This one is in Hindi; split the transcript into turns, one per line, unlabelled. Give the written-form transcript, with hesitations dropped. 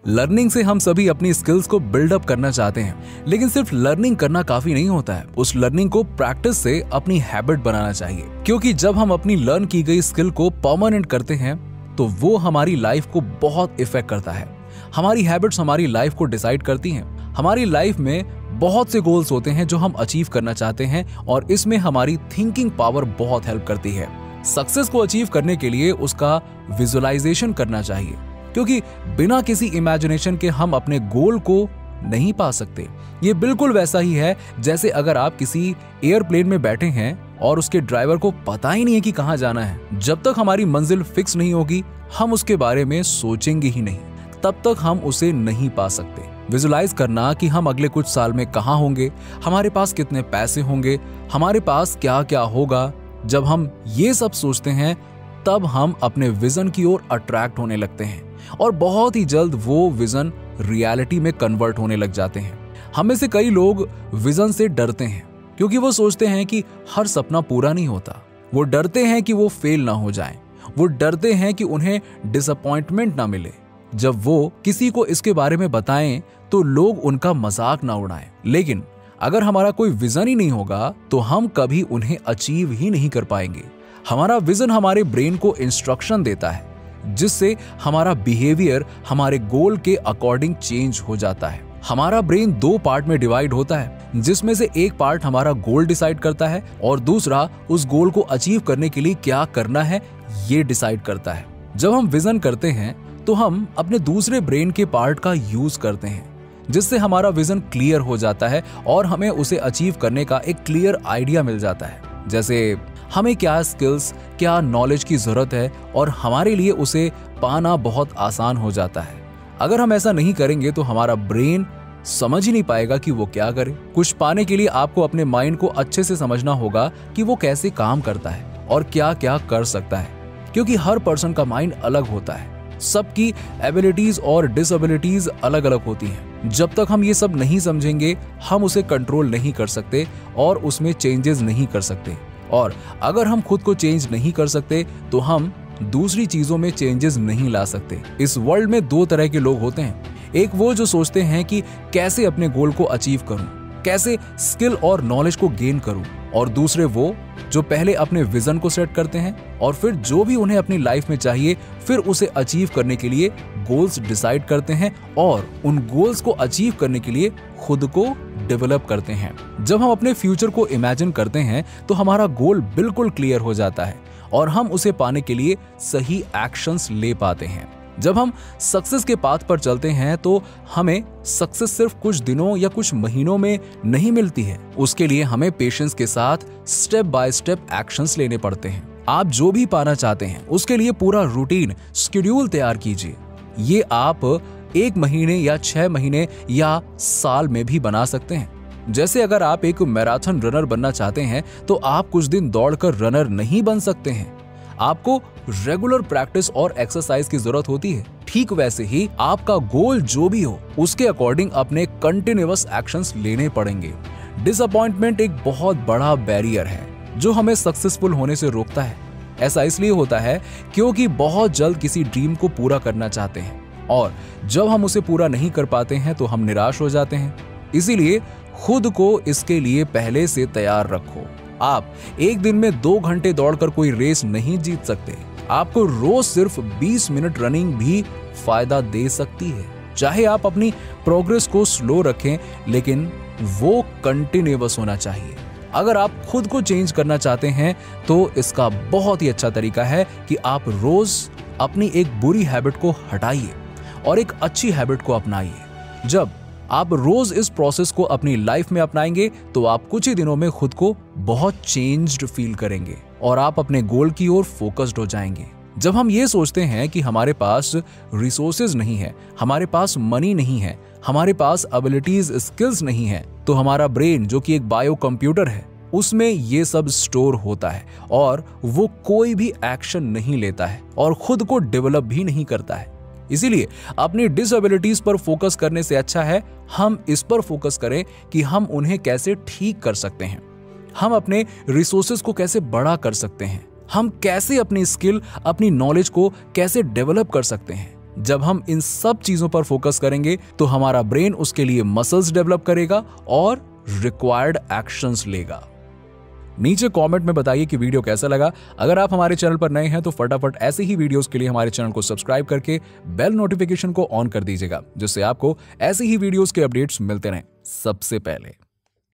लर्निंग से हम सभी अपनी स्किल्स को बिल्डअप करना चाहते हैं, लेकिन सिर्फ लर्निंग करना काफी नहीं होता है। उस लर्निंग को प्रैक्टिस से अपनी हैबिट बनाना चाहिए, क्योंकि जब हम अपनी लर्न की गई स्किल को परमानेंट करते हैं तो वो हमारी लाइफ को बहुत इफेक्ट करता है। हमारी हैबिट्स हमारी लाइफ को डिसाइड करती हैं। हमारी लाइफ में बहुत से गोल्स होते हैं जो हम अचीव करना चाहते हैं, और इसमें हमारी थिंकिंग पावर बहुत हेल्प करती है। सक्सेस को अचीव करने के लिए उसका विजुअलाइजेशन करना चाहिए, क्योंकि बिना किसी इमेजिनेशन के हम अपने गोल को नहीं पा सकते। ये बिल्कुल वैसा ही है जैसे अगर आप किसी एयरप्लेन में बैठे हैं और उसके ड्राइवर को पता ही नहीं है कि कहाँ जाना है। जब तक हमारी मंजिल फिक्स नहीं होगी, हम उसके बारे में सोचेंगे ही नहीं, तब तक हम उसे नहीं पा सकते। विजुलाइज करना कि हम अगले कुछ साल में कहाँ होंगे, हमारे पास कितने पैसे होंगे, हमारे पास क्या क्या होगा, जब हम ये सब सोचते हैं तब हम अपने विजन की ओर अट्रैक्ट होने लगते हैं, और बहुत ही जल्द वो विजन रियलिटी में कन्वर्ट होने लग जाते हैं। हम में से कई लोग विजन से डरते हैं, क्योंकि वो सोचते हैं कि हर सपना पूरा नहीं होता। वो डरते हैं कि वो फेल ना हो जाएं। वो डरते हैं कि उन्हें डिसअपॉइंटमेंट ना मिले। जब वो किसी को इसके बारे में बताएं तो लोग उनका मजाक ना उड़ाएं। लेकिन अगर हमारा कोई विजन ही नहीं होगा तो हम कभी उन्हें अचीव ही नहीं कर पाएंगे। हमारा विजन हमारे ब्रेन को इंस्ट्रक्शन देता है, जिससे हमारा बिहेवियर हमारे गोल के अकॉर्डिंग चेंज हो जाता है। हमारा ब्रेन 2 पार्ट में डिवाइड होता है, जिसमें से एक पार्ट हमारा गोल डिसाइड करता है और दूसरा उस गोल को अचीव करने के लिए क्या करना है ये डिसाइड करता है। जब हम विजन करते हैं तो हम अपने दूसरे ब्रेन के पार्ट का यूज करते हैं, जिससे हमारा विजन क्लियर हो जाता है और हमें उसे अचीव करने का एक क्लियर आइडिया मिल जाता है। जैसे हमें क्या स्किल्स, क्या नॉलेज की जरूरत है, और हमारे लिए उसे पाना बहुत आसान हो जाता है। अगर हम ऐसा नहीं करेंगे तो हमारा ब्रेन समझ ही नहीं पाएगा कि वो क्या करे। कुछ पाने के लिए आपको अपने माइंड को अच्छे से समझना होगा कि वो कैसे काम करता है और क्या क्या कर सकता है, क्योंकि हर पर्सन का माइंड अलग होता है। सबकी एबिलिटीज और डिसएबिलिटीज अलग अलग होती हैं। जब तक हम ये सब नहीं समझेंगे, हम उसे कंट्रोल नहीं कर सकते और उसमें चेंजेस नहीं कर सकते। और अगर हम खुद को चेंज नहीं कर सकते तो हम दूसरी चीजों में चेंजेस नहीं ला सकते। इस वर्ल्ड में 2 तरह के लोग होते हैं। एक वो जो सोचते हैं कि कैसे अपने गोल को अचीव करूं, कैसे स्किल और नॉलेज को गेन करूं, और दूसरे वो जो पहले अपने विजन को सेट करते हैं और फिर जो भी उन्हें अपनी लाइफ में चाहिए, फिर उसे अचीव करने के लिए गोल्स डिसाइड करते हैं और उन गोल्स को अचीव करने के लिए खुद को डेवलप करते हैं। जब हम अपने फ्यूचर को इमेजिन करते हैं तो हमारा गोल बिल्कुल क्लियर हो जाता है और हम उसे पाने के लिए सही एक्शंस ले पाते हैं। जब हम सक्सेस के पाथ पर चलते हैं तो हमें सक्सेस सिर्फ कुछ दिनों या कुछ महीनों में नहीं मिलती है। उसके लिए हमें पेशेंस के साथ स्टेप बाय स्टेप एक्शंस लेने पड़ते हैं। आप जो भी पाना चाहते हैं उसके लिए पूरा रूटीन, शेड्यूल तैयार कीजिए। ये आप 1 महीने या 6 महीने या साल में भी बना सकते हैं। जैसे अगर आप एक मैराथन रनर बनना चाहते हैं तो आप कुछ दिन दौड़कर रनर नहीं बन सकते हैं। आपको रेगुलर प्रैक्टिस और एक्सरसाइज की जरूरत होती है। ठीक वैसे ही आपका गोल जो भी हो उसके अकॉर्डिंग अपने कंटिन्यूअस एक्शंस लेने पड़ेंगे। डिसअपॉइंटमेंट एक बहुत बड़ा बैरियर है जो हमें सक्सेसफुल होने से रोकता है। ऐसा इसलिए होता है क्योंकि बहुत जल्द किसी ड्रीम को पूरा करना चाहते हैं और जब हम उसे पूरा नहीं कर पाते हैं तो हम निराश हो जाते हैं। इसीलिए खुद को इसके लिए पहले से तैयार रखो। आप एक दिन में 2 घंटे दौड़कर कोई रेस नहीं जीत सकते। आपको रोज सिर्फ 20 मिनट रनिंग भी फायदा दे सकती है। चाहे आप अपनी प्रोग्रेस को स्लो रखें, लेकिन वो कंटिन्यूअस होना चाहिए। अगर आप खुद को चेंज करना चाहते हैं तो इसका बहुत ही अच्छा तरीका है कि आप रोज अपनी एक बुरी हैबिट को हटाइए और एक अच्छी हैबिट को अपनाइए। जब आप रोज इस प्रोसेस को अपनी लाइफ में अपनाएंगे तो आप कुछ ही दिनों में खुद को बहुत चेंज्ड फील करेंगे और आप अपने गोल की ओर फोकस्ड हो जाएंगे। जब हम ये सोचते हैं कि हमारे पास रिसोर्सेज नहीं है, हमारे पास मनी नहीं है, हमारे पास एबिलिटीज, स्किल्स नहीं है, तो हमारा ब्रेन जो कि एक बायो कंप्यूटर है उसमें ये सब स्टोर होता है और वो कोई भी एक्शन नहीं लेता है और खुद को डेवलप भी नहीं करता है। इसीलिए अपनी डिसएबिलिटीज पर फोकस करने से अच्छा है हम इस पर फोकस करें कि हम उन्हें कैसे ठीक कर सकते हैं, हम अपने रिसोर्सेज को कैसे बड़ा कर सकते हैं, हम कैसे अपनी स्किल, अपनी नॉलेज को कैसे डेवलप कर सकते हैं। जब हम इन सब चीजों पर फोकस करेंगे तो हमारा ब्रेन उसके लिए मसल्स डेवलप करेगा और रिक्वायर्ड एक्शंस लेगा। नीचे कमेंट में बताइए कि वीडियो कैसा लगा। अगर आप हमारे चैनल पर नए हैं तो फटाफट ऐसे ही वीडियोस के लिए हमारे चैनल को सब्सक्राइब करके बेल नोटिफिकेशन को ऑन कर दीजिएगा, जिससे आपको ऐसे ही वीडियोस के अपडेट्स मिलते रहें सबसे पहले।